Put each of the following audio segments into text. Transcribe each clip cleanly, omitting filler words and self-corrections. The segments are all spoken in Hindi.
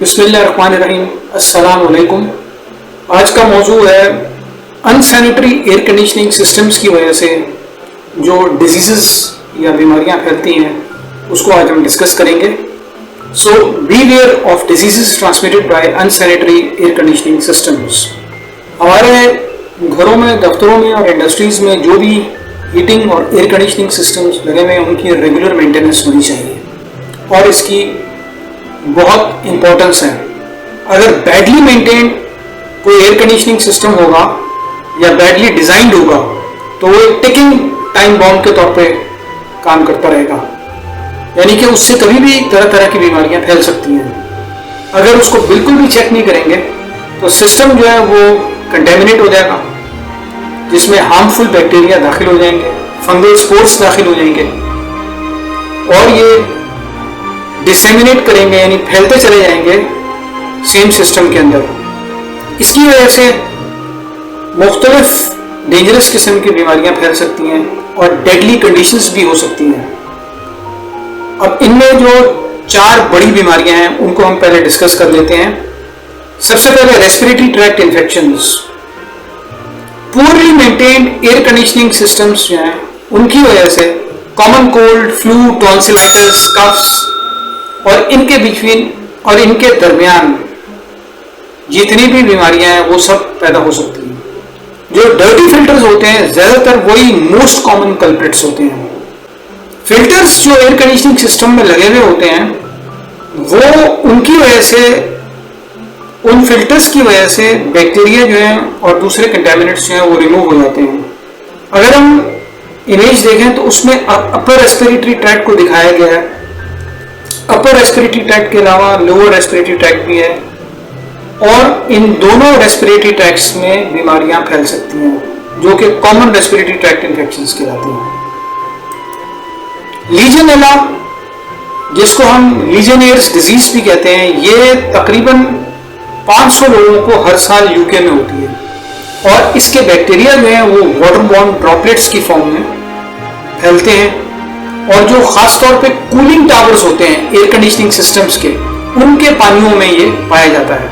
बिस्मिल्लाहिर्रहमानिर्रहीम, अस्सलाम वालेकुम। आज का मौजू है अनसैनिटरी एयर कंडीशनिंग सिस्टम्स की वजह से जो डिजीज़ या बीमारियां फैलती हैं उसको आज हम डिस्कस करेंगे। So beware of diseases transmitted by unsanitary air conditioning systems. हमारे घरों में, दफ्तरों में और इंडस्ट्रीज़ में जो भी हीटिंग और एयर कंडीशनिंग सिस्टम्स लगे हुए हैं उनकी रेगुलर मेंटेनेंस होनी चाहिए और इसकी बहुत इम्पोर्टेंस है। अगर बैडली मेंटेन्ड कोई एयर कंडीशनिंग सिस्टम होगा या बैडली डिजाइंड होगा तो वो एक टिकिंग टाइम बॉम्ब के तौर पे काम करता रहेगा, यानी कि उससे कभी भी तरह तरह की बीमारियां फैल सकती हैं। अगर उसको बिल्कुल भी चेक नहीं करेंगे तो सिस्टम जो है वो कंटेमिनेट हो जाएगा, जिसमें हार्मफुल बैक्टीरिया दाखिल हो जाएंगे, फंगल स्पोर्स दाखिल हो जाएंगे और ये डिसेमिनेट करेंगे, यानी फैलते चले जाएंगे सेम सिस्टम के अंदर। इसकी वजह से मुख्तलिफ डेंजरस किस्म की बीमारियां फैल सकती हैं और डेडली कंडीशंस भी हो सकती हैं। अब इनमें जो 4 बड़ी बीमारियां हैं उनको हम पहले डिस्कस कर लेते हैं। सबसे पहले respiratory tract infections. पूरली maintained air conditioning systems जो हैं उनकी वजह से common cold, flu, tonsillitis, coughs और इनके दरमियान जितनी भी बीमारियां हैं वो सब पैदा हो सकती हैं। जो डर्टी फिल्टर्स होते हैं ज्यादातर वही मोस्ट कॉमन कल्प्रिट्स होते हैं। फिल्टर्स जो एयर कंडीशनिंग सिस्टम में लगे हुए होते हैं वो उनकी वजह से, उन फिल्टर्स की वजह से बैक्टीरिया जो है और दूसरे कंटेमिनेंट्स जो हैं वो रिमूव हो जाते हैं। अगर हम इमेज देखें तो उसमें अपर रेस्पिरेटरी ट्रैक्ट को दिखाया गया है। अपर रेस्पिरेटरी ट्रैक्ट के अलावा लोअर रेस्पिरेटरी ट्रैक्ट भी है और इन दोनों रेस्पिरेटरी ट्रैक्ट्स में बीमारियां फैल सकती हैं जो कि कॉमन रेस्पिरेटरी ट्रैक्ट इन्फेक्शंस कहलाती हैं। लीजेनेला, जिसको हम लीजेनियर्स डिजीज भी कहते हैं, ये तकरीबन 500 लोगों को हर साल यूके में होती है और इसके बैक्टीरिया जो हैं वो वाटरबॉर्न ड्रॉपलेट्स की फॉर्म में फैलते हैं और जो खास तौर पे कूलिंग टावर्स होते हैं एयर कंडीशनिंग सिस्टम्स के, उनके पानियों में ये पाया जाता है।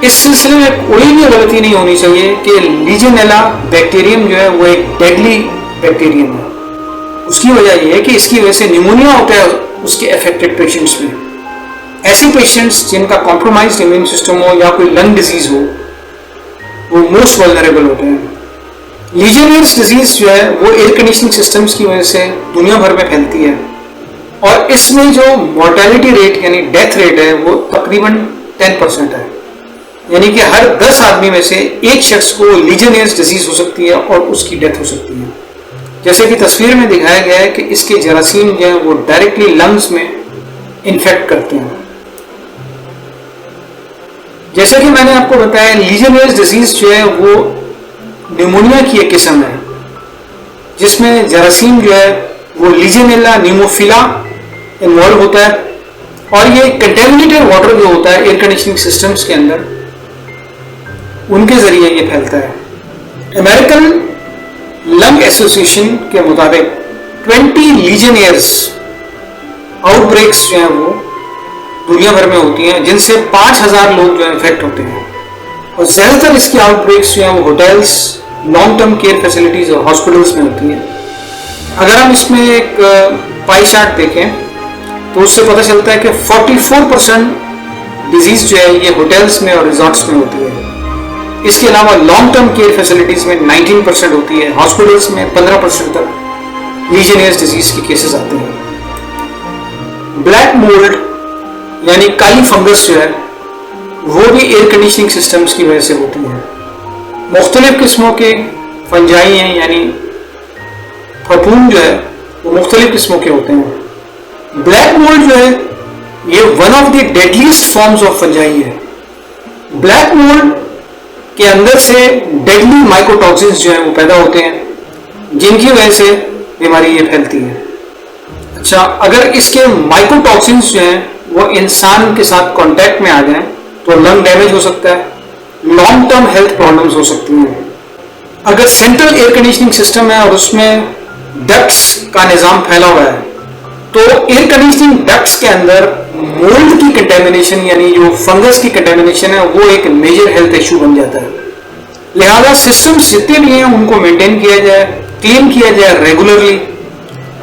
इस सिलसिले में कोई भी गलती नहीं होनी चाहिए कि लीजेनेला बैक्टीरियम जो है वो एक डेडली बैक्टीरियम है। उसकी वजह यह है कि इसकी वजह से निमोनिया होता है उसके अफेक्टेड पेशेंट्स में। ऐसे पेशेंट्स जिनका कॉम्प्रोमाइज्ड इम्यून सिस्टम हो या कोई लंग डिजीज हो वो मोस्ट वल्नरेबल होते हैं। लीजेनियर्स डिजीज जो है वो एयर कंडीशनिंग सिस्टम्स की वजह से दुनिया भर में फैलती है और इसमें जो मोर्टेलिटी रेट यानी डेथ रेट है वो तकरीबन 10% है, यानी कि हर 10 आदमी में से एक शख्स को लीजेनियर्स डिजीज हो सकती है और उसकी डेथ हो सकती है। जैसे कि तस्वीर में दिखाया गया है कि इसके जरासीम जो है वो डायरेक्टली लंग्स में इन्फेक्ट करते हैं। जैसे कि मैंने आपको बताया, लीजेनियर्स डिजीज जो है वो निमोनिया की एक किस्म है जिसमें जरासीम जो है वो लीजेनेला नीमोफिला इन्वॉल्व होता है और ये कंटेमिनेटेड वाटर जो होता है एयर कंडीशनिंग सिस्टम्स के अंदर, उनके जरिए ये फैलता है। अमेरिकन लंग एसोसिएशन के मुताबिक 20 लीजेनियर्स आउटब्रेक्स जो है वो दुनिया भर में होती हैं, जिनसे 5000 लोग जो इन्फेक्ट होते हैं और ज्यादातर इसकी आउटब्रेक्स जो है वो hotels, long term care facilities और हॉस्पिटल्स में होती है। अगर हम इसमें एक पाई चार्ट देखें तो उससे पता चलता है कि 44% डिजीज जो है ये होटल्स में और रिजॉर्ट्स में होती है। इसके अलावा लॉन्ग टर्म केयर फैसिलिटीज में 19% होती है, हॉस्पिटल्स में 15% तक लीजेनियर्स डिजीज के केसेस आते हैं। ब्लैक मोल्ड यानी काली फंगस जो है वो भी एयर कंडीशनिंग सिस्टम्स की वजह से होती है। मुख्तलिफ किस्मों के फंजाई हैं, यानी फफूंद जो है वो मुख्तलिफ किस्मों के होते हैं। ब्लैक मोल्ड जो है ये one of the deadliest forms of fungi है। ब्लैक मोल्ड के अंदर से डेडली माइकोटॉक्सिन्स जो है वो पैदा होते हैं जिनकी वजह से बीमारी ये फैलती है। अच्छा, अगर इसके माइकोटॉक्सिन्स जो हैं वो इंसान के साथ कांटेक्ट में आ जाएं तो लंग डैमेज हो सकता है, लॉन्ग टर्म हेल्थ प्रॉब्लम्स हो सकती हैं। अगर सेंट्रल एयर कंडीशनिंग सिस्टम है और उसमें डक्ट्स का निज़ाम फैला हुआ है, तो एयर कंडीशनिंग डक्ट्स के अंदर मोल्ड की कंटेमिनेशन यानी जो फंगस की कंटेमिनेशन है वो एक मेजर हेल्थ इशू बन जाता है। लिहाजा सिस्टम्स जितने भी हैं उनको मेंटेन किया जाए, क्लीन किया जाए रेगुलरली,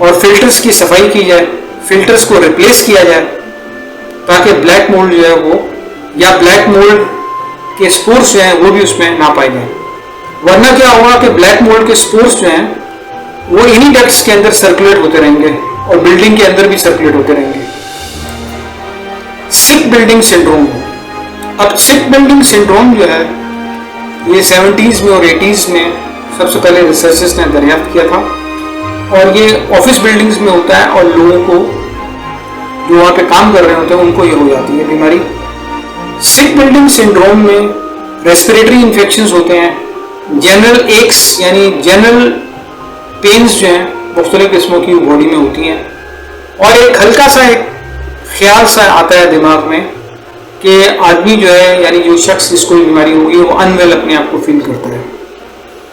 और फिल्टर्स की सफाई की जाए, फिल्टर्स को रिप्लेस किया जाए, ताकि ब्लैक मोल्ड जो है वो या ब्लैक मोल्ड के स्पोर्स जो हैं वो भी उसमें ना पाए जाए। वरना क्या होगा कि ब्लैक मोल्ड के स्पोर्स जो हैं वो इन्हीं डक्ट्स के अंदर सर्कुलेट होते रहेंगे और बिल्डिंग के अंदर भी सर्कुलेट होते रहेंगे। सिक बिल्डिंग सिंड्रोम। अब सिक बिल्डिंग सिंड्रोम जो है ये 70s में और 80s में सबसे पहले रिसर्चर्स ने दरियाफ्त किया था, और ये ऑफिस बिल्डिंग्स में होता है और लोगों को जो वहाँ पे काम कर रहे होते हैं उनको ये हो जाती है बीमारी। सिक बिल्डिंग सिंड्रोम में रेस्पिरेटरी इन्फेक्शंस होते हैं, जनरल एक्स यानी जनरल पेन्स जो हैं मुख्तलिफ किस्मों की बॉडी में होती हैं, और एक हल्का सा एक ख्याल सा आता है दिमाग में कि आदमी जो है यानी जो शख्स जिसको बीमारी होगी वो अनवेल अपने आप को फील करता है,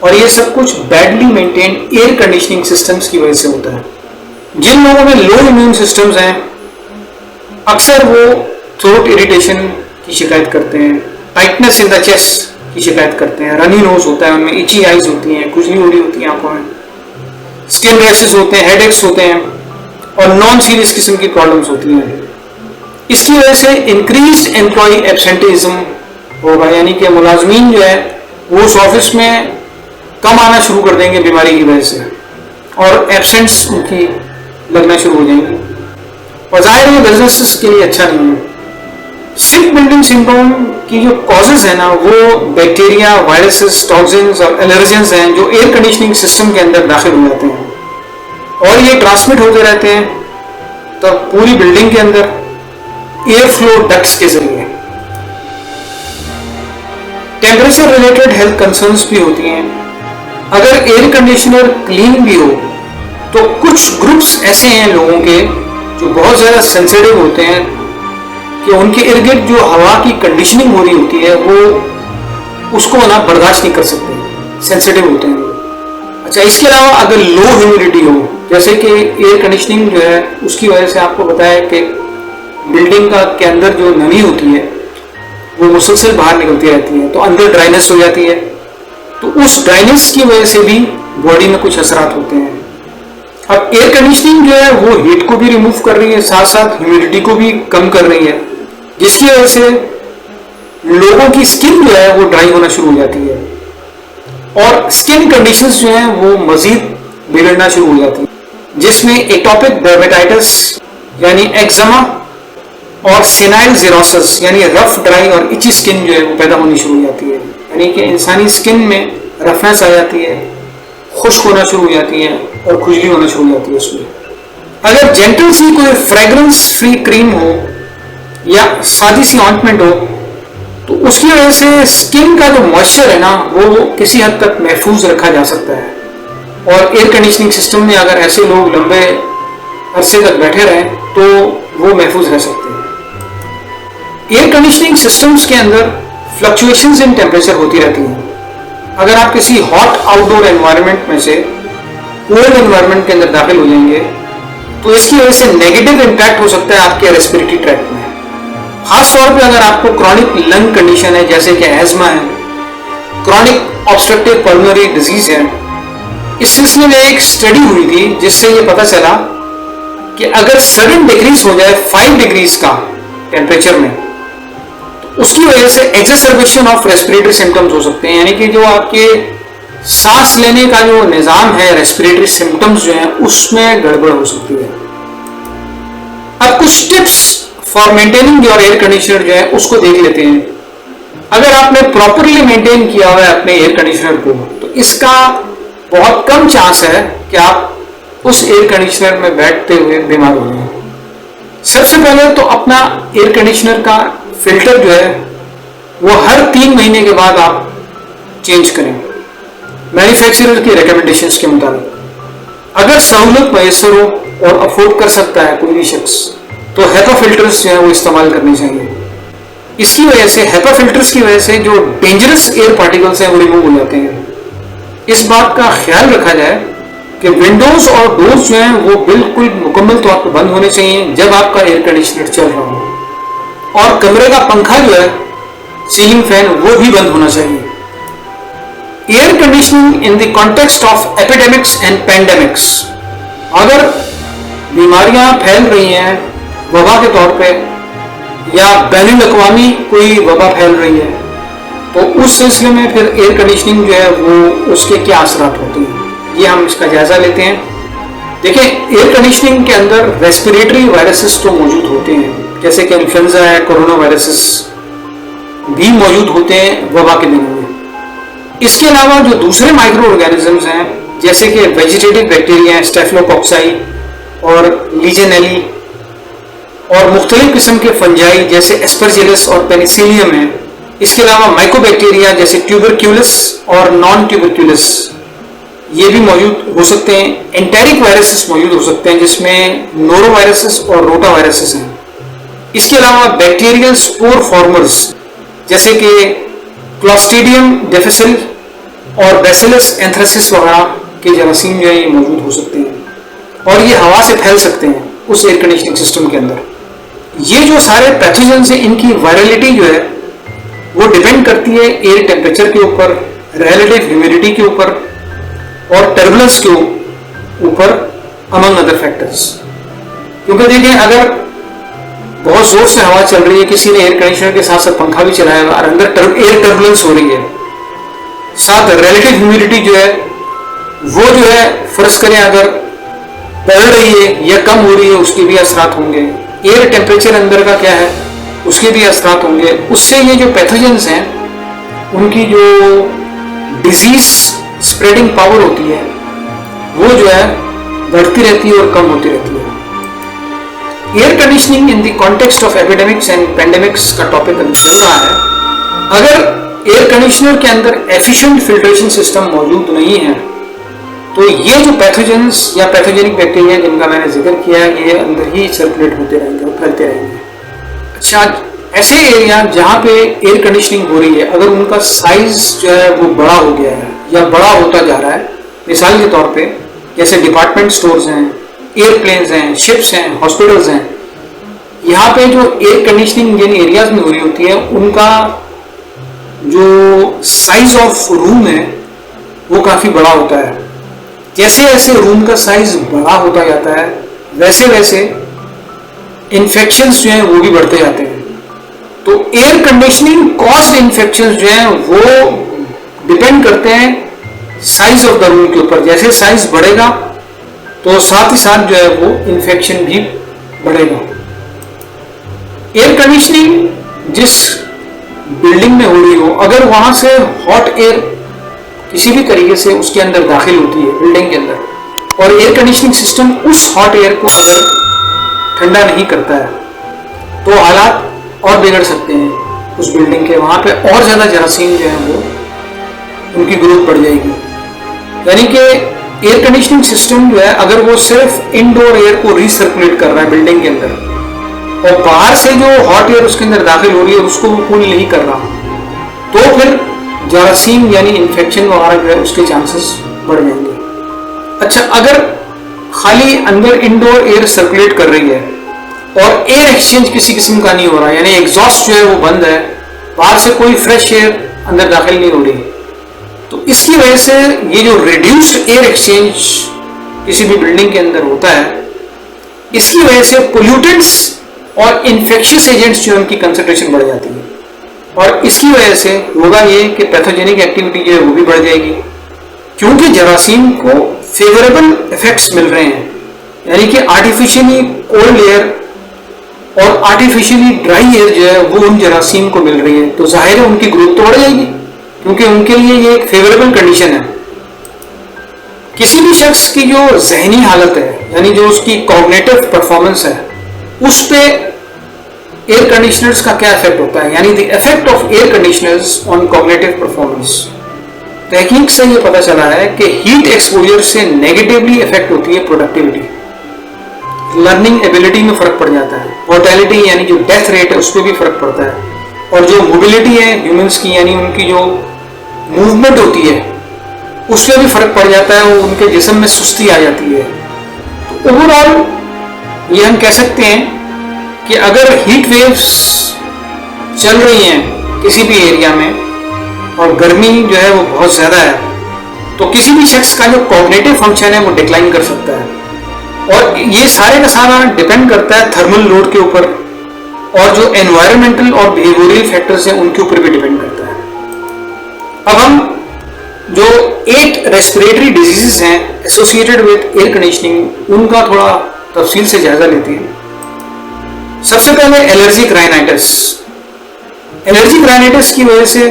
और ये सब कुछ badly maintained air conditioning systems की वजह से होता है। जिन लोगों में लो इम्यून सिस्टम्स हैं अक्सर वो थ्रोट इरिटेशन की शिकायत करते हैं, टाइटनेस इन द चेस्ट की शिकायत करते हैं, रनी नोज होता है, उनमें इची आइज होती हैं, खुजली हो रही होती है आंखों में, स्किन रैशेस होते हैं, हेडेक्स होते हैं, और नॉन सीरियस किस्म की प्रॉब्लम्स होती हैं। इसकी वजह से इंक्रीज एम्प्लॉय एब्सेंटेइज्म होगा, यानी कि मुलाजमीन जो है वो उस ऑफिस में कम आना शुरू कर देंगे बीमारी की वजह से, और एब्सेंट्स उनकी लगना शुरू हो जाएंगी, और जाहिर है बिजनेस के लिए अच्छा नहीं है। सिक बिल्डिंग सिंड्रोम की जो कॉजेज है ना वो बैक्टीरिया, वायरसेस, टॉक्सिन्स और एलर्जेंस हैं जो एयर कंडीशनिंग सिस्टम के अंदर दाखिल हो जाते हैं, और ये ट्रांसमिट होते रहते हैं तब पूरी बिल्डिंग के अंदर एयर फ्लो डक्ट्स के जरिए। टेम्परेचर रिलेटेड हेल्थ कंसर्न्स भी होती हैं। अगर एयर कंडीशनर क्लीन भी हो तो कुछ ग्रुप्स ऐसे हैं लोगों के जो बहुत ज़्यादा सेंसिटिव होते हैं कि उनके इर्द गिर्द जो हवा की कंडीशनिंग हो रही होती है वो उसको ना बर्दाश्त नहीं कर सकते, सेंसिटिव होते हैं। अच्छा, इसके अलावा अगर लो ह्यूमिडिटी हो, जैसे कि एयर कंडीशनिंग जो है उसकी वजह से आपको बताया कि बिल्डिंग का के अंदर जो नमी होती है वो मुसलसल बाहर निकलती रहती है, तो अंदर ड्राइनेस हो जाती है, तो उस ड्राइनेस की वजह से भी बॉडी में कुछ असरात होते हैं। अब एयर कंडीशनिंग जो है वो हीट को भी रिमूव कर रही है, साथ साथ ह्यूमिडिटी को भी कम कर रही है, जिसकी वजह से लोगों की स्किन जो है वो ड्राई होना शुरू हो जाती है, और स्किन कंडीशंस जो हैं वो मजीद बिगड़ना शुरू हो जाती है, जिसमें एटोपिक डर्मेटाइटिस यानी एक्जिमा और सेनाइल ज़ेरोसिस यानी रफ, ड्राई और इची स्किन जो है वो पैदा होनी शुरू हो जाती है, यानी कि इंसानी स्किन में रफनेस आ जाती है, खुश्क होना शुरू हो जाती है और खुजली होना शुरू हो जाती है उसमें। अगर जेंटल सी कोई फ्रेग्रेंस फ्री क्रीम हो या सादी सी ऑइंटमेंट हो तो उसकी वजह से स्किन का जो मॉइस्चर है ना वो किसी हद तक महफूज रखा जा सकता है, और एयर कंडीशनिंग सिस्टम में अगर ऐसे लोग लंबे अरसे तक बैठे रहें तो वो महफूज रह सकते हैं। एयर कंडीशनिंग सिस्टम्स के अंदर फ्लक्चुएशंस इन टेम्परेचर होती रहती हैं। अगर आप किसी हॉट आउटडोर एनवायरनमेंट में से कोल्ड एनवायरनमेंट के अंदर दाखिल हो जाएंगे तो इसकी वजह से नेगेटिव इम्पैक्ट हो सकता है आपके रेस्पिरेटरी ट्रैक्ट में, खास तौर पे अगर आपको क्रॉनिक लंग कंडीशन है जैसे कि एज्मा है, क्रॉनिक ऑब्स्ट्रक्टिव पल्मोनरी डिजीज है। इस सिलसिले में एक स्टडी हुई थी जिससे ये पता चला कि अगर सडन डिक्रीज हो जाए 5 डिग्रीज का टेम्परेचर में तो उसकी वजह से एक्सरबेशन ऑफ रेस्पिरेटरी सिम्टम्स हो सकते हैं, यानी कि जो आपके सांस लेने का जो निजाम है, रेस्पिरेटरी सिम्टम्स जो हैं उसमें गड़बड़ हो सकती है। अब कुछ tips for maintaining your air conditioner जो है उसको देख लेते हैं। अगर आपने प्रॉपरली मेंटेन किया हुआ है अपने एयर कंडीशनर को तो इसका बहुत कम चांस है कि आप उस एयर कंडीशनर में बैठते हुए बीमार हो जाएं। सबसे पहले तो अपना एयर कंडीशनर का फिल्टर जो है वो हर 3 महीने के बाद आप चेंज करें मैन्युफैक्चरर की रिकमेंडेशंस के मुताबिक। अगर सहूलत मैसर हो और अफोर्ड कर सकता है कोई भी शख्स तो हेपा फिल्टर्स जो है वो इस्तेमाल करने चाहिए। इसकी वजह से HEPA फिल्टर्स की वजह से जो डेंजरस एयर पार्टिकल्स हैं वो रिमूव हो जाते हैं। इस बात का ख्याल रखा जाए कि विंडोज और डोर्स जो हैं वो बिल्कुल मुकम्मल तौर पर बंद होने चाहिए जब आपका एयर कंडीशनर चल रहा हो, और कमरे का पंखा जो है, सीलिंग फैन, वो भी बंद होना चाहिए। Air conditioning in the context of epidemics and pandemics, अगर बीमारियां फैल रही हैं वबा के तौर पे या बैनुल अक़वामी कोई वबा फैल रही है, तो उस सिलसिले में फिर एयर कंडीशनिंग जो है वो उसके क्या असरात होते हैं, ये हम इसका जायजा लेते हैं। देखिए, एयर कंडीशनिंग के अंदर रेस्पिरेटरी वायरसेस तो मौजूद होते हैं, जैसे कि इन्फ्लुएंजा है, कोरोना वायरसेस भी मौजूद होते हैं वबा के दिनों में। इसके अलावा जो दूसरे माइक्रो ऑर्गेनिजम्स हैं, जैसे कि वेजिटेटिव बैक्टीरिया, स्टेफिलोकोक्काई और लीजेनेली, और मुख्तलिफ किस्म के फंजाई जैसे एस्परजिलस और पेनिसिलियम है। इसके अलावा माइकोबैक्टीरिया जैसे ट्यूबरक्यूलस और नॉन ट्यूबरक्यूलस, ये भी मौजूद हो सकते हैं। एंटेरिक वायरसेस मौजूद हो सकते हैं जिसमें नोरोवायरसेस और रोटावायरसेस हैं। इसके अलावा बैक्टीरियल स्पोर फॉर्मर्स जैसे कि क्लॉस्ट्रीडियम डिफिसिल और बैसिलस एंथ्रासिस वगैरह के जरासीम जो है ये मौजूद हो सकते हैं, और ये हवा से फैल सकते हैं उस एयर कंडीशनिंग सिस्टम के अंदर। ये जो सारे पैथोजेंस हैं, इनकी वायरलिटी जो है वो डिपेंड करती है एयर टेम्परेचर के ऊपर, रिलेटिव ह्यूमिडिटी के ऊपर और टर्बुलेंस के ऊपर, अमंग अदर फैक्टर्स। क्योंकि देखिए, अगर बहुत जोर से हवा चल रही है, किसी ने एयर कंडीशनर के साथ साथ पंखा भी चलाया और अंदर एयर टर्बुलेंस हो रही है, साथ रिलेटिव ह्यूमिडिटी जो है वो जो है फर्ज करें अगर बढ़ रही है या कम हो रही है, उसके भी असरात होंगे। एयर टेम्परेचर अंदर का क्या है, उसके भी असरात होंगे। उससे ये जो पैथोजेंस हैं उनकी जो डिजीज स्प्रेडिंग पावर होती है वो जो है बढ़ती रहती है और कम होती रहती है। Air conditioning in the context of epidemics and pandemics का टॉपिक अभी चल रहा है। अगर एयर कंडीशनर के अंदर एफिशिएंट फिल्ट्रेशन सिस्टम मौजूद नहीं है तो ये जो पैथोजेंस या पैथोजेनिक बैक्टीरिया जिनका मैंने जिक्र किया है, ये अंदर ही सर्कुलेट होते रहेंगे और फैलते रहेंगे। अच्छा, ऐसे एरिया जहाँ पे एयर कंडीशनिंग हो रही है, अगर उनका साइज जो है वो बड़ा हो गया है या बड़ा होता जा रहा है, मिसाल के तौर पे जैसे डिपार्टमेंट स्टोर्स हैं, एयरप्लेन्स हैं, शिप्स हैं, हॉस्पिटल्स हैं, यहाँ पे जो एयर कंडीशनिंग जिन एरियाज में हो रही होती है उनका जो साइज ऑफ रूम है वो काफ़ी बड़ा होता है। जैसे जैसे रूम का साइज बड़ा होता जाता है वैसे वैसे इन्फेक्शंस जो हैं वो भी बढ़ते जाते हैं। तो एयर कंडीशनिंग कॉज्ड इन्फेक्शंस जो हैं वो डिपेंड करते हैं साइज ऑफ द रूम के ऊपर। जैसे साइज बढ़ेगा तो साथ ही साथ जो है वो इन्फेक्शन भी बढ़ेगा। एयर कंडीशनिंग जिस बिल्डिंग में हो रही हो, अगर वहां से हॉट एयर किसी भी तरीके से उसके अंदर दाखिल होती है बिल्डिंग के अंदर, और एयर कंडीशनिंग सिस्टम उस हॉट एयर को अगर ठंडा नहीं करता है तो हालात और बिगड़ सकते हैं उस बिल्डिंग के। वहां पे और ज्यादा जरासीम जो है वो उनकी ग्रोथ बढ़ जाएगी। यानी कि एयर कंडीशनिंग सिस्टम जो है अगर वो सिर्फ इनडोर एयर को रिसर्कुलेट कर रहा है बिल्डिंग के अंदर और बाहर से जो हॉट एयर उसके अंदर दाखिल हो रही है उसको वो कूल नहीं कर रहा, तो फिर जरासीम यानी इन्फेक्शन वगैरह जो है उसके चांसेस बढ़ जाएंगे। अच्छा, अगर खाली अंदर इंडोर एयर सर्कुलेट कर रही है और एयर एक्सचेंज किसी किस्म का नहीं हो रहा, यानी एग्जॉस्ट जो है वो बंद है, बाहर से कोई फ्रेश एयर अंदर दाखिल नहीं हो रही, तो इसकी वजह से ये जो रिड्यूस्ड एयर एक्सचेंज किसी भी बिल्डिंग के अंदर होता है, इसकी वजह से पोल्यूटेंट्स और इन्फेक्शियस एजेंट्स जो उनकी कंसंट्रेशन बढ़ जाती है, और इसकी वजह से होगा ये कि पैथोजेनिक एक्टिविटी जो है वो भी बढ़ जाएगी, क्योंकि जरासीम को फेवरेबल इफेक्ट्स मिल रहे हैं। यानी कि आर्टिफिशियली कोल्ड एयर और आर्टिफिशियली ड्राई एयर जो है वो उन जरासीम को मिल रही है, तो जाहिर है उनकी ग्रोथ तो बढ़ जाएगी क्योंकि उनके लिए ये एक फेवरेबल कंडीशन है। किसी भी शख्स की जो जहनी हालत है, यानी जो उसकी कॉग्निटिव परफॉर्मेंस है, उस पे एयर कंडीशनर्स का क्या इफेक्ट होता है, यानी the effect of air conditioners on cognitive performance. तहकीक से ये पता चला है कि हीट एक्सपोजर से नेगेटिवली इफेक्ट होती है प्रोडक्टिविटी, लर्निंग एबिलिटी में फर्क पड़ जाता है, मोर्टेलिटी यानी जो डेथ रेट है उस पर भी फर्क पड़ता है, और जो मोबिलिटी है ह्यूमंस की, यानी उनकी जो मूवमेंट होती है उसमें भी फर्क पड़ जाता है, उनके जिस्म में सुस्ती आ जाती है। तो ओवरऑल ये हम कह सकते हैं कि अगर हीट वेव्स चल रही हैं किसी भी एरिया में और गर्मी जो है वो बहुत ज़्यादा है, तो किसी भी शख्स का जो कॉग्निटिव फंक्शन है वो डिक्लाइन कर सकता है। और ये सारे का सारा डिपेंड करता है थर्मल लोड के ऊपर, और जो एनवायरमेंटल और बिहेवियरल फैक्टर्स हैं उनके ऊपर भी डिपेंड करता है। अब हम जो 8 रेस्पिरेटरी डिजीजेस हैं एसोसिएटेड विद एयर कंडीशनिंग, उनका थोड़ा तफसील से जायजा लेते हैं। सबसे पहले एलर्जिक राइनाइटिस। एलर्जिक राइनाइटिस की वजह से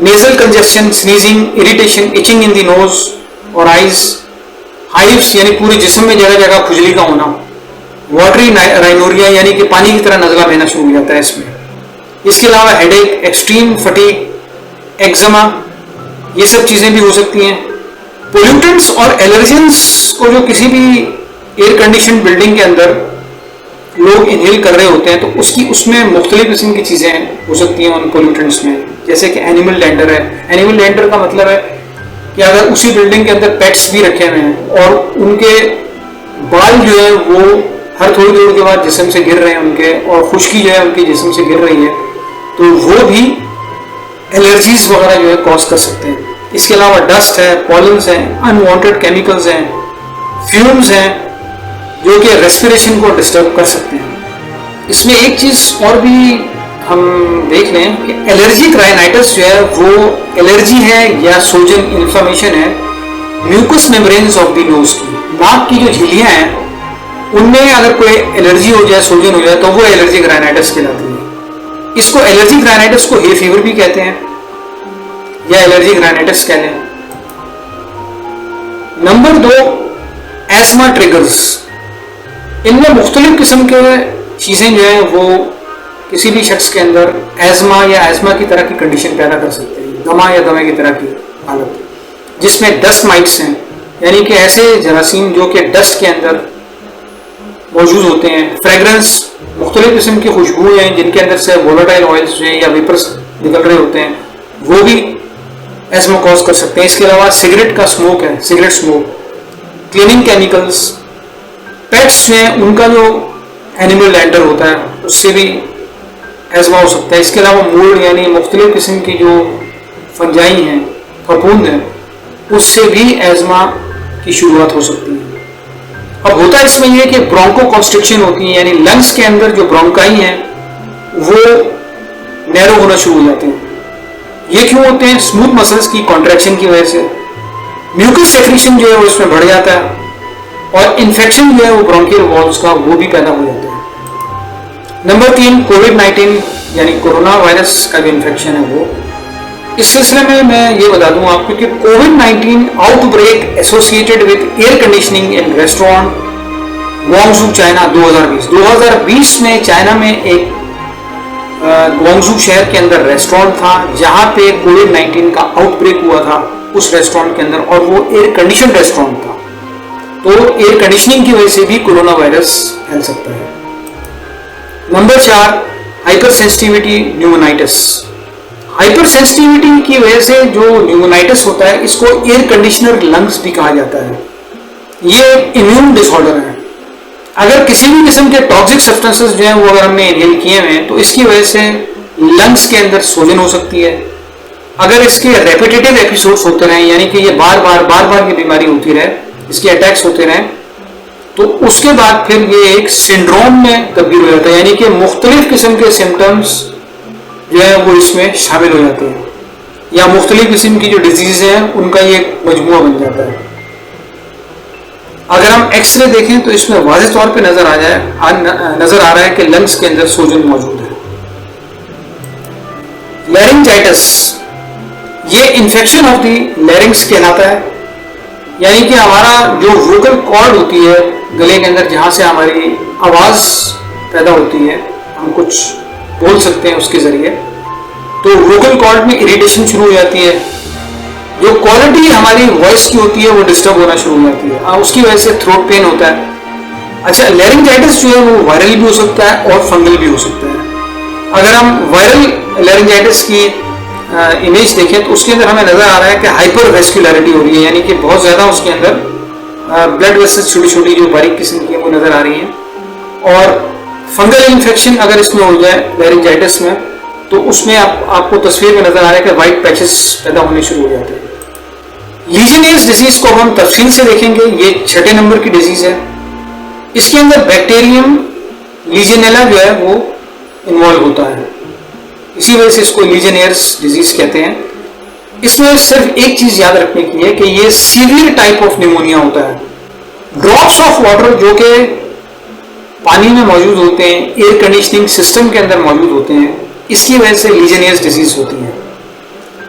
nasal congestion, sneezing, irritation, itching in the nose और आईज, हाइव्स यानी पूरे जिस्म में जगह जगह खुजली का होना, वाटरी राइनोरिया यानी कि पानी की तरह नजला बहना शुरू हो जाता है इसमें। इसके अलावा हेडेक, एक्सट्रीम फटीग, एक्जिमा, ये सब चीजें भी हो सकती हैं। पोल्यूटेंट्स और एलर्जेंस को जो किसी भी एयर कंडीशन बिल्डिंग के अंदर लोग इनहेल कर रहे होते हैं तो उसमें मुख्तलिफ किस्म की चीजें हो सकती हैं उन पोल्यूटेंट्स में, जैसे कि एनिमल डेंडर है। एनिमल डेंडर का मतलब है कि अगर उसी बिल्डिंग के अंदर पेट्स भी रखे हुए हैं और उनके बाल जो है वो हर थोड़ी देर के बाद जिस्म से गिर रहे हैं उनके, और खुश्की जो है उनके जिस्म से गिर रही है, तो वो भी एलर्जीज वगैरह जो है कॉज कर सकते हैं। इसके अलावा डस्ट है, पॉलन्स हैं, अनवांटेड केमिकल्स हैं, फ्यूम्स हैं जो कि रेस्पिरेशन को डिस्टर्ब कर सकते हैं। इसमें एक चीज और भी हम देख लें कि एलर्जिक राइनाइटिस जो है वो एलर्जी है या सोजन इन्फ्लेमेशन है mucous membranes of the nose की। नाक की जो झिल्लियां हैं उनमें अगर कोई एलर्जी हो जाए, सोजन हो जाए, तो वो एलर्जिक राइनाइटिस कहलाती है। इसको एलर्जिक राइनाइटिस को हे फीवर भी कहते हैं या एलर्जिक राइनाइटिस कह लें। Number 2, ESMA triggers. इनमें मुख्तलिफ किस्म के चीजें जो है वो किसी भी शख्स के अंदर एस्मा या एस्मा की तरह की कंडीशन पैदा कर सकते हैं, दमा या दमे की तरह की हालत, जिसमें डस्ट माइट्स हैं, यानी कि ऐसे जरासीम जो कि डस्ट के अंदर मौजूद होते हैं। फ्रेगरेंस, मुख्तलिफ किस्म की खुशबू हैं जिनके अंदर से वोलेटाइल ऑयल्स या वेपर्स निकल रहे होते हैं, वो भी एस्मा कॉज कर सकते हैं। इसके अलावा सिगरेट का स्मोक है, cigarette smoke, cleaning chemicals, pets जो हैं उनका जो एनिमल डेंडर होता है उससे भी एस्मा हो सकता है। इसके अलावा मोल्ड यानी मुख्तलिफ किस्म की जो फंजाई हैं, फफूंद हैं, उससे भी एस्मा की शुरुआत हो सकती है। अब होता इसमें यह कि ब्रोंको कॉन्स्ट्रिक्शन होती है, यानी लंग्स के अंदर जो ब्रोंकाई हैं वो नैरो होना शुरू हो जाते हैं। ये क्यों होते हैं? स्मूथ मसल्स की कॉन्ट्रैक्शन की वजह से म्यूकस सेक्रेशन जो है वो इसमें बढ़ जाता है, और इन्फेक्शन जो है वो ब्रोंकियल वॉल्व्स का वो भी पैदा हो जाता है। नंबर 3, कोविड-19 यानी कोरोना वायरस का जो इन्फेक्शन है वो। इस सिलसिले में मैं ये बता दूं आपको कि कोविड-19 outbreak associated with air conditioning in restaurant Guangzhou China 2020 में चाइना में एक ग्वांगझू शहर के अंदर रेस्टोरेंट था जहां पे कोविड-19 का आउटब्रेक हुआ था उस रेस्टोरेंट के अंदर, और वो एयर कंडीशन रेस्टोरेंट था। तो एयर कंडीशनिंग की वजह से भी कोरोना वायरस फैल सकता है। Number 4, hyper sensitivity pneumonitis. Hyper sensitivity की वजह से जो न्यूमोनाइटिस होता है इसको एयर कंडीशनर लंग्स भी कहा जाता है। ये इम्यून डिसऑर्डर है। अगर किसी भी किस्म के टॉक्सिक सब्सटेंसेस जो हैं वो अगर हमने इनहेल किए हुए हैं तो इसकी वजह से लंग्स के अंदर सोजन हो सकती है। अगर इसके रेपिटेटिव एपिसोड्स होते रहें, यानी कि ये बार बार ये बीमारी होती रहे, इसके अटैक्स होते रहें, तो उसके बाद फिर ये एक सिंड्रोम में तब्दील हो जाता है, यानी कि मुख्तलिफ किस्म के सिम्टम्स जो है वो इसमें शामिल हो जाते हैं, या मुख्तलिफ किस्म की जो डिजीज है उनका ये मजमुआ बन जाता है। अगर हम एक्सरे देखें तो इसमें वाज़ेह तौर पे नजर आ रहा है कि लंग्स के अंदर सोजन मौजूद है। लैरिंजाइटिस, ये इन्फेक्शन ऑफ द लैरिंग्स कहलाता है, यानी कि हमारा जो वोकल कॉर्ड होती है गले के अंदर, जहां से हमारी आवाज पैदा होती है, हम कुछ बोल सकते हैं उसके जरिए, तो वोकल कॉर्ड में इरिटेशन शुरू हो जाती है। जो क्वालिटी हमारी वॉइस की होती है वो डिस्टर्ब होना शुरू हो जाती है, उसकी वजह से थ्रोट पेन होता है। अच्छा, लैरिंजाइटिस जो है वो वायरल भी हो सकता है और फंगल भी हो सकता है। अगर हम वायरल लैरिंजाइटिस की इमेज देखें तो उसके अंदर हमें नजर आ रहा है कि हाइपर वेस्कुलरिटी हो रही है, यानी कि बहुत ज्यादा उसके अंदर ब्लड वेसल्स छोटी छोटी जो बारीक किस्म की है वो नजर आ रही हैं। और फंगल इन्फेक्शन अगर इसमें हो जाए लैरिंजाइटिस में तो उसमें आपको तस्वीर में नजर आ रहा है कि वाइट पैचेस पैदा होने शुरू हो जाते हैं। लीजियनियस डिजीज को हम तफसील से देखेंगे, ये 6 नंबर की डिजीज है। इसके अंदर बैक्टीरियम लीजियनेला जो है वो इन्वॉल्व होता है, इसी वजह से इसको लीजियनियस डिजीज कहते हैं। इसमें सिर्फ एक चीज याद रखने की है कि ये सीवियर टाइप ऑफ निमोनिया होता है। ड्रॉप्स ऑफ वाटर जो कि पानी में मौजूद होते हैं, एयर कंडीशनिंग सिस्टम के अंदर मौजूद होते हैं, इसकी वजह से लीजियनियस डिजीज होती है।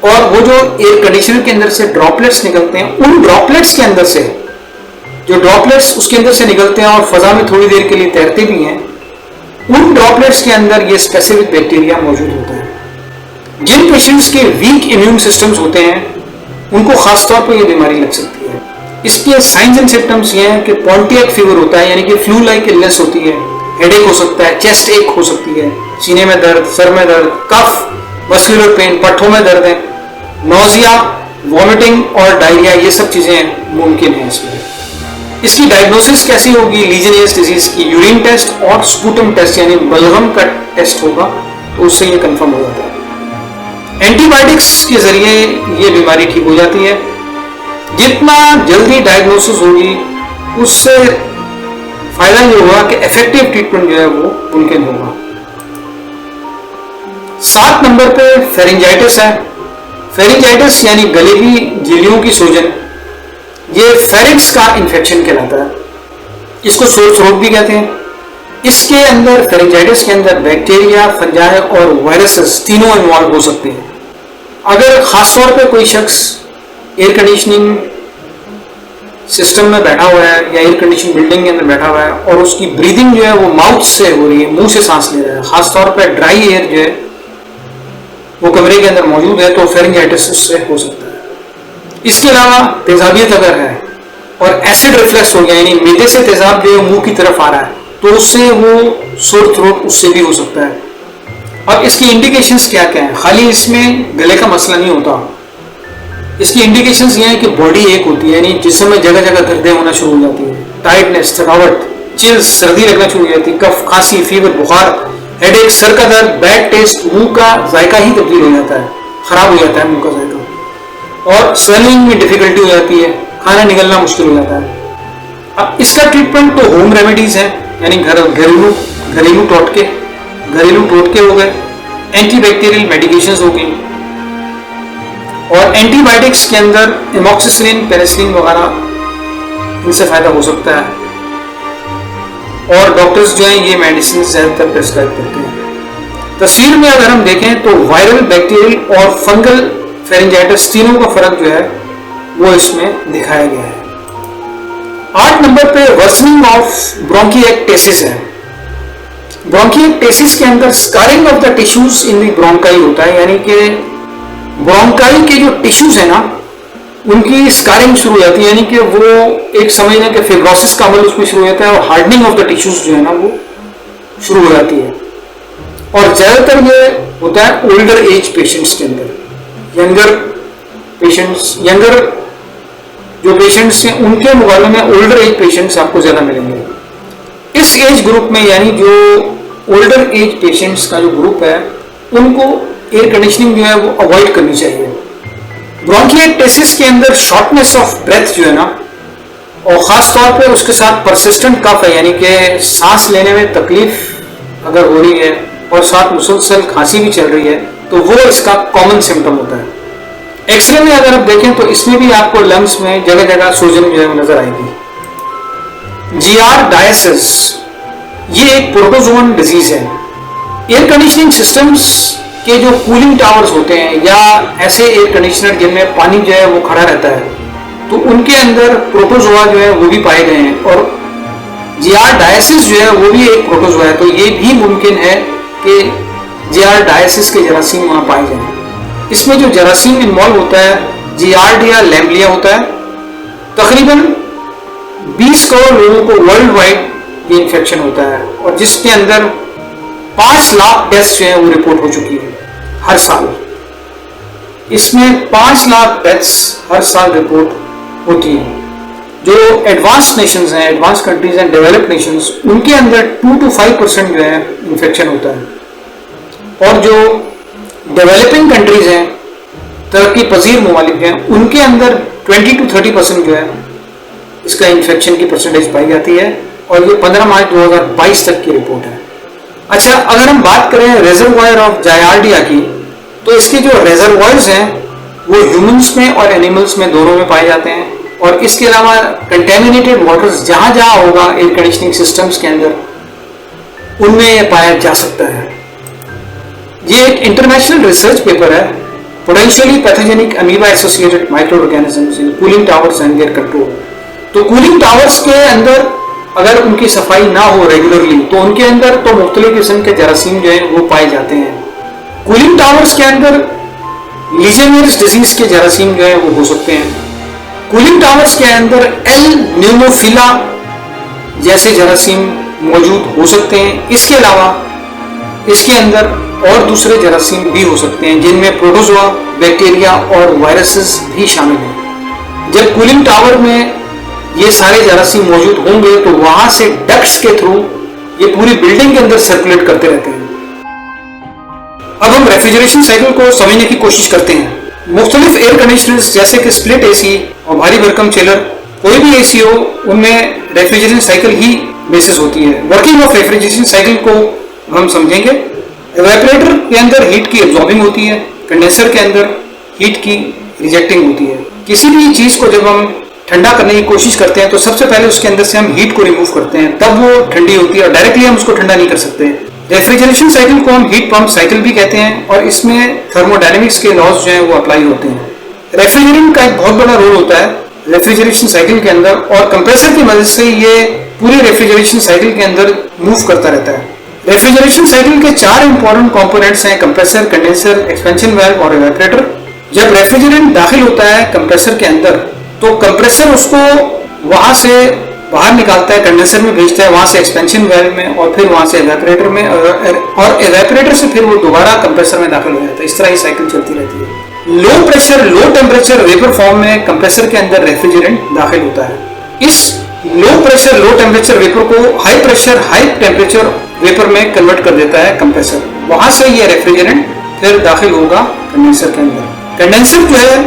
और वो जो एयर कंडीशनर के अंदर से ड्रॉपलेट्स निकलते हैं, उन ड्रॉपलेट्स के अंदर से जो ड्रॉपलेट्स उसके अंदर से निकलते हैं और फजा में थोड़ी देर के लिए तैरते भी हैं, उन ड्रॉपलेट्स के अंदर ये स्पेसिफिक बैक्टीरिया मौजूद होता है। जिन पेशेंट्स के वीक इम्यून सिस्टम्स होते हैं उनको खासतौर पर यह बीमारी लग सकती है। इसके साइंस एंड सिम्टम्स ये हैं कि पॉन्टियक फीवर होता है, यानी कि फ्लू लाइक इलनेस होती है, हेडेक हो सकता है, चेस्ट एक हो सकती है, सीने में दर्द, सर में दर्द, कफ, मस्कुलर पेन, पट्ठों में दर्द है, नोजिया, वॉमिटिंग और डायरिया, ये सब चीजें मुमकिन है इसमें। इसकी डायग्नोसिस कैसी होगी लीजियनियस डिजीज की? यूरिन टेस्ट और स्पूटम टेस्ट यानी बलगम का टेस्ट होगा तो उससे ये कंफर्म हो जाता है। एंटीबायोटिक्स के जरिए ये बीमारी ठीक हो जाती है। जितना जल्दी डायग्नोसिस होगी उससे फायदा ये होगा कि इफेक्टिव ट्रीटमेंट जो है वो मुमकिन होगा। 7 नंबर पे फेरिंजाइटिस है। फेरिंजाइटिस यानी गले की झिल्लियों की सूजन, ये फेरिंक्स का इन्फेक्शन कहलाता है। इसको सोर थ्रोट भी कहते हैं। इसके अंदर फेरिंजाइटिस के अंदर बैक्टीरिया, फंजाई और वायरसेस तीनों इन्वॉल्व हो सकते हैं। अगर खासतौर पे कोई शख्स एयर कंडीशनिंग सिस्टम में बैठा हुआ है या एयर कंडीशन बिल्डिंग के अंदर बैठा हुआ है और उसकी ब्रीदिंग जो है वो माउथ से हो रही है, मुंह से सांस ले रहा है, खासतौर पे ड्राई एयर जो है वो कमरे के अंदर मौजूद है, तो फेरिंजाइटिस उससे हो सकता है। इसके अलावा तेजाबियत अगर है और एसिड रिफ्लक्स हो गया, यानी मैदे से तेजाब जो है मुंह की तरफ आ रहा है, तो उससे वो सोर थ्रोट उससे भी हो सकता है। अब इसकी इंडिकेशंस क्या क्या है? खाली इसमें गले का मसला नहीं होता, इसकी इंडिकेशंस ये है कि बॉडी एक होती है, यानी जिस्म में जगह जगह दर्दें होना शुरू हो जाती है, टाइटनेस, थकावट, चिल्स, सर्दी लगना शुरू हो जाती है, कफ, खांसी, फीवर, बुखार, हेडेक, सर का दर्द, बैड टेस्ट, मुंह का जायका ही तब्दील हो जाता है, खराब हो जाता है मुंह का जायका, और स्वेलिंग में डिफिकल्टी हो जाती है, खाना निकलना मुश्किल हो जाता है। अब इसका ट्रीटमेंट तो होम रेमेडीज है, यानी घरेलू टोटके हो गए, एंटीबैक्टीरियल मेडिकेशंस हो गई, और एंटीबायोटिक्स के अंदर एमॉक्सिसिलिन, पेनिसिलिन वगैरह, इनसे फायदा हो सकता है। और डॉक्टर्स जो हैं ये मेडिसिन ज्यादातर प्रेस्क्राइब करते हैं। तस्वीर में अगर हम देखें तो वायरल, बैक्टीरियल और फंगल फेरिंजाइटिस तीनों का फर्क जो है वो इसमें दिखाया गया है। 8 नंबर पे वर्सनिंग ऑफ ब्रोंकिएक्टेसिस है। ब्रोंकिएक्टेसिस के अंदर scarring of the tissues in the bronchi होता है, यानी कि ब्रोंकाई के जो टिश्यूज है ना उनकी स्कारिंग शुरू हो जाती है, यानी कि वो एक समझने के फिब्रोसिस का अमल उसमें शुरू हो जाता है और हार्डनिंग ऑफ द टिश्यूज जो है ना वो शुरू हो जाती है। और ज्यादातर ये होता है ओल्डर एज पेशेंट्स के अंदर, यंगर जो पेशेंट्स हैं उनके मुकाबले में ओल्डर एज पेशेंट्स आपको ज्यादा मिलेंगे। इस एज ग्रुप में, यानी जो ओल्डर एज पेशेंट्स का जो ग्रुप है, उनको एयर कंडीशनिंग जो है वो अवॉइड करनी चाहिए। ब्रोंकिएक्टेसिस के अंदर शॉर्टनेस ऑफ ब्रेथ जो है ना, और खास तौर पे उसके साथ परसिस्टेंट कफ है, यानी कि सांस लेने में तकलीफ अगर हो रही है और साथ मुसलसल खांसी भी चल रही है, तो वो इसका कॉमन सिम्टम होता है। एक्सरे में अगर आप देखें तो इसमें भी आपको लंग्स में जगह जगह सूजन जो है नजर आएगी। जियार्डाइसिस ये एक प्रोटोजोअन डिजीज है। एयर कंडीशनिंग सिस्टम्स के जो कूलिंग टावर्स होते हैं या ऐसे एयर कंडीशनर जिनमें पानी जो है वो खड़ा रहता है, तो उनके अंदर प्रोटोजोआ जो है वो भी पाए गए हैं, और जियार्डाइसिस जो है वो भी एक प्रोटोजोआ है। तो ये भी मुमकिन है कि जियार्डाइसिस के जरासीम वहां पाए जाएं। इसमें जो जरासीम इन्वॉल्व होता है, जियार्डिया लैम्बलिया होता है। तकरीबन 20 करोड़ लोगों को वर्ल्ड वाइड ये इन्फेक्शन होता है, और जिसके अंदर 5 लाख डेथ्स जो है वो रिपोर्ट हो चुकी है हर साल। इसमें 5 लाख डेथ्स हर साल रिपोर्ट होती है। जो एडवांस नेशंस हैं, advance countries and developed Nations, उनके अंदर 2 to 5% जो है इन्फेक्शन होता है, और जो डेवलपिंग कंट्रीज हैं, तरक्की पजीर ममालिक हैं, उनके अंदर 20 to 30% जो है इसका इन्फेक्शन की परसेंटेज पाई जाती है, और ये 15 मार्च 2022 तक की रिपोर्ट है। अच्छा, अगर हम बात करें रेजर्वायर ऑफ जायार्डिया की, तो इसके जो रेजर्वायर्स हैं वो ह्यूमंस में और एनिमल्स में दोनों में पाए जाते हैं, और इसके अलावा कंटेमिनेटेड वाटर्स जहां जहां होगा एयर कंडीशनिंग सिस्टम्स के अंदर, उनमें यह पाया जा सकता है। ये एक इंटरनेशनल रिसर्च पेपर है, potentially pathogenic amoeba associated micro organisms in cooling towers and their control. तो कूलिंग टावर्स के अंदर अगर उनकी सफाई ना हो रेगुलरली, तो उनके अंदर तो मुख्तलिफ किस्म के जरासीम जो है वो पाए जाते हैं। कूलिंग टावर्स के अंदर लीजेनियर्स डिजीज के जरासीम जो है वो हो सकते हैं। कूलिंग टावर्स के अंदर एल न्यूमोफिला जैसे जरासीम मौजूद हो सकते हैं। इसके अलावा इसके अंदर और दूसरे जरासीम भी हो सकते हैं, जिनमें प्रोटोजोआ, बैक्टीरिया और वायरसेस भी शामिल हैं। जब कूलिंग टावर में ये सारे जरासीम मौजूद होंगे तो वहां से डक्ट्स के थ्रू ये पूरी बिल्डिंग के अंदर सर्कुलेट करते रहते हैं। अब हम रेफ्रिजरेशन साइकिल को समझने की कोशिश करते हैं। मुख्तलिफ एयर कंडीशनर्स जैसे कि स्प्लिट एसी और भारी भरकम चिलर, कोई भी एसी हो, उनमें रेफ्रिजरेशन साइकिल ही बेसिस होती है। वर्किंग ऑफ रेफ्रिजरेशन साइकिल को हम समझेंगे। एवेपोरेटर के अंदर हीट की एब्जॉर्बिंग होती है, कंडेंसर के अंदर हीट की रिजेक्टिंग होती है। किसी भी चीज को जब हम ठंडा करने की कोशिश करते हैं तो सबसे पहले उसके अंदर से हम हीट को रिमूव करते हैं, तब वो ठंडी होती है, और डायरेक्टली हम उसको ठंडा नहीं कर सकते। रेफ्रिजरेशन साइकिल को हम हीट पंप साइकिल भी कहते हैं, और इसमें थर्मोडायनेमिक्स के लॉज जो हैं वो अप्लाई होते हैं। रेफ्रिजरेंट का एक बहुत बड़ा रोल होता है रेफ्रिजरेशन साइकिल के अंदर, और कंप्रेसर की मदद से ये पूरी रेफ्रिजरेशन साइकिल के अंदर मूव करता रहता है। रेफ्रिजरेशन साइकिल के 4 इंपॉर्टेंट कंपोनेंट्स हैं: कंप्रेसर, कंडेंसर, एक्सपेंशन वाल्व और इवेपोरेटर। जब रेफ्रिजरेंट दाखिल होता है कंप्रेसर के अंदर, तो कंप्रेसर उसको वहां से बाहर निकालता है, कंडेंसर में भेजता है, वहां से एक्सपेंशन वाल्व में, और फिर वहां से इवेपोरेटर में, और इवेपोरेटर से फिर वो दोबारा कंप्रेसर में दाखिल हो जाता है। इस तरह ये साइकिल चलती रहती है। Low pressure low temperature vapour form में कंप्रेसर के अंदर रेफ्रिजरेंट दाखिल होता है। इस low pressure low temperature vapour को high pressure high temperature vapour में कन्वर्ट कर देता है कंप्रेसर। वहां से ये रेफ्रिजरेंट फिर दाखिल होगा कंडेंसर के अंदर। कंडेंसर जो है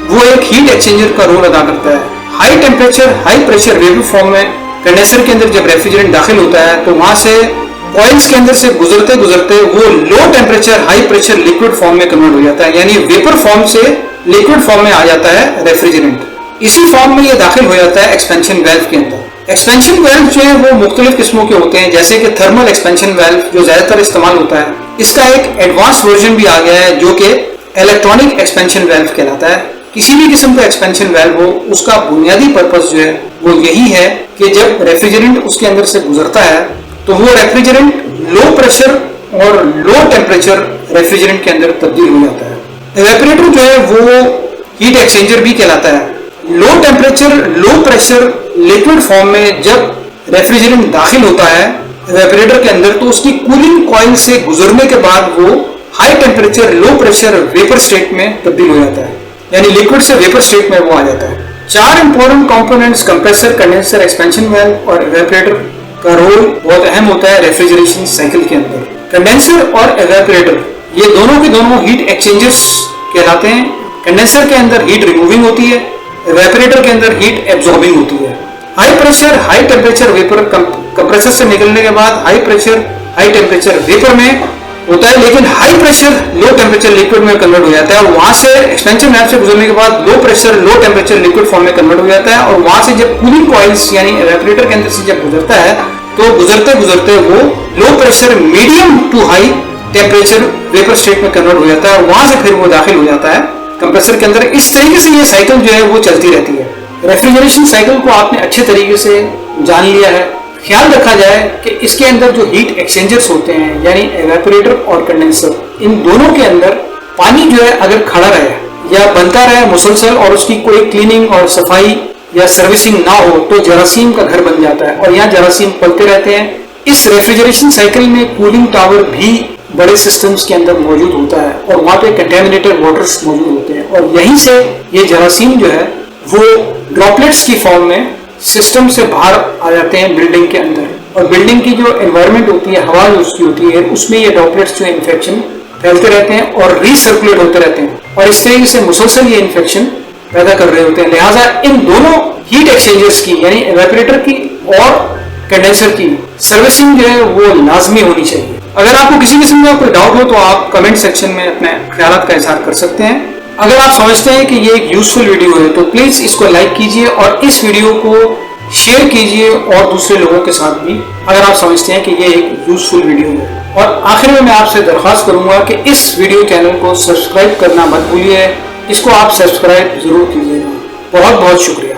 वो एक हीट एक्सचेंजर का रोल अदा करता है। High temperature high pressure vapour form में कंडेंसर के अंदर जब रेफ्रिजरेंट दाखिल होता है, तो वहां से कॉइल्स के अंदर से गुजरते गुजरते वो low temperature high pressure liquid form में कन्वर्ट हो जाता है, यानी वेपर फॉर्म से लिक्विड फॉर्म में आ जाता है रेफ्रिजरेंट। इसी फॉर्म में ये दाखिल हो जाता है एक्सपेंशन वाल्व के अंदर। एक्सपेंशन वाल्व जो है वो मुख्तलिफ किस्मों के होते हैं, जैसे कि थर्मल एक्सपेंशन वाल्व जो ज्यादातर इस्तेमाल होता है। इसका एक एडवांस वर्जन भी आ गया है जो कि इलेक्ट्रॉनिक एक्सपेंशन वाल्व कहलाता है। किसी भी किस्म का एक्सपेंशन वाल्व हो, उसका बुनियादी पर्पस जो है वो यही है कि जब रेफ्रिजरेंट उसके अंदर से गुजरता है तो वो रेफ्रिजरेंट लो प्रेशर और लो टेम्परेचर रेफ्रिजरेंट के अंदर तब्दील हो जाता है। इवेपोरेटर जो है वो हीट एक्सचेंजर भी कहलाता है। Low temperature low pressure liquid form में जब रेफ्रिजरेंट दाखिल होता है इवेपोरेटर के अंदर, तो उसकी कूलिंग कॉइल से गुजरने के बाद वो high temperature low pressure vapour state में तब्दील हो जाता है, यानी लिक्विड से वेपर स्टेट में वो आ जाता है। 4 important components compressor, condenser, expansion valve और इवेपोरेटर का रोल बहुत अहम होता है रेफ्रिजरेशन साइकिल के अंदर। कंडेंसर और इवेपोरेटर ये दोनों के दोनों हीट एक्सचेंजर्स कहलाते हैं। कंडेंसर के अंदर हीट रिमूविंग होती है, इवेपोरेटर के अंदर हीट एब्जॉर्बिंग होती है। High pressure high temperature vapour compressor से निकलने के बाद high pressure high temperature vapour में होता है, लेकिन high pressure low temperature liquid में कन्वर्ट हो जाता है, और वहां से एक्सपेंशन वाल्व से गुजरने के बाद लो pressure low temperature liquid form में कन्वर्ट हो जाता है, और वहां से जब कूलिंग कॉइल्स यानी इवेपोरेटर के अंदर से जब गुजरता है तो गुजरते गुजरते वो low pressure medium to high temperature vapour state में कन्वर्ट हो जाता है, और वहां से फिर वो दाखिल हो जाता है कंप्रेसर के अंदर। इस तरीके से ये साइकिल जो है वो चलती रहती है। रेफ्रिजरेशन साइकिल को आपने अच्छे तरीके से जान लिया है। ख्याल रखा जाए कि इसके अंदर जो हीट एक्सचेंजर्स होते हैं यानी इवेपोरेटर और कंडेंसर, इन दोनों के अंदर पानी जो है अगर खड़ा रहे या बनता रहे मुसलसल और उसकी कोई क्लीनिंग और सफाई या सर्विसिंग ना हो तो जरासीम का घर बन जाता है, और यहाँ जरासीम पलते रहते हैं। इस रेफ्रिजरेशन साइकिल में कूलिंग टावर भी बड़े सिस्टम्स के अंदर मौजूद होता है और वहां पे कंटेमिनेटेड वाटर्स मौजूद होते हैं और यहीं से ये जरासीम जो है वो ड्रॉपलेट्स की फॉर्म में सिस्टम से बाहर आ जाते हैं बिल्डिंग के अंदर, और बिल्डिंग की जो एनवायरनमेंट होती है, हवा जो उसकी होती है, उसमें ये ड्रॉपलेट्स जो इन्फेक्शन फैलते रहते हैं और रीसर्कुलेट होते रहते हैं और इस तरीके से मुसलसल ये इन्फेक्शन पैदा कर रहे होते हैं। लिहाजा इन दोनों हीट एक्सचेंजर्स की यानी एवेपोरेटर की और कंडेंसर की सर्विसिंग जो है वो लाजमी होनी चाहिए। अगर आपको किसी किस्म का कोई डाउट हो तो आप कमेंट सेक्शन में अपने ख्यालात का इजहार कर सकते हैं। अगर आप समझते हैं कि ये एक यूजफुल वीडियो है तो प्लीज इसको लाइक कीजिए और इस वीडियो को शेयर कीजिए और दूसरे लोगों के साथ भी, अगर आप समझते हैं कि ये एक यूजफुल वीडियो है। और आखिर में मैं आपसे दरख्वास्त करूंगा कि इस वीडियो चैनल को सब्सक्राइब करना मत भूलिए, इसको आप सब्सक्राइब जरूर कीजिएगा। बहुत बहुत शुक्रिया।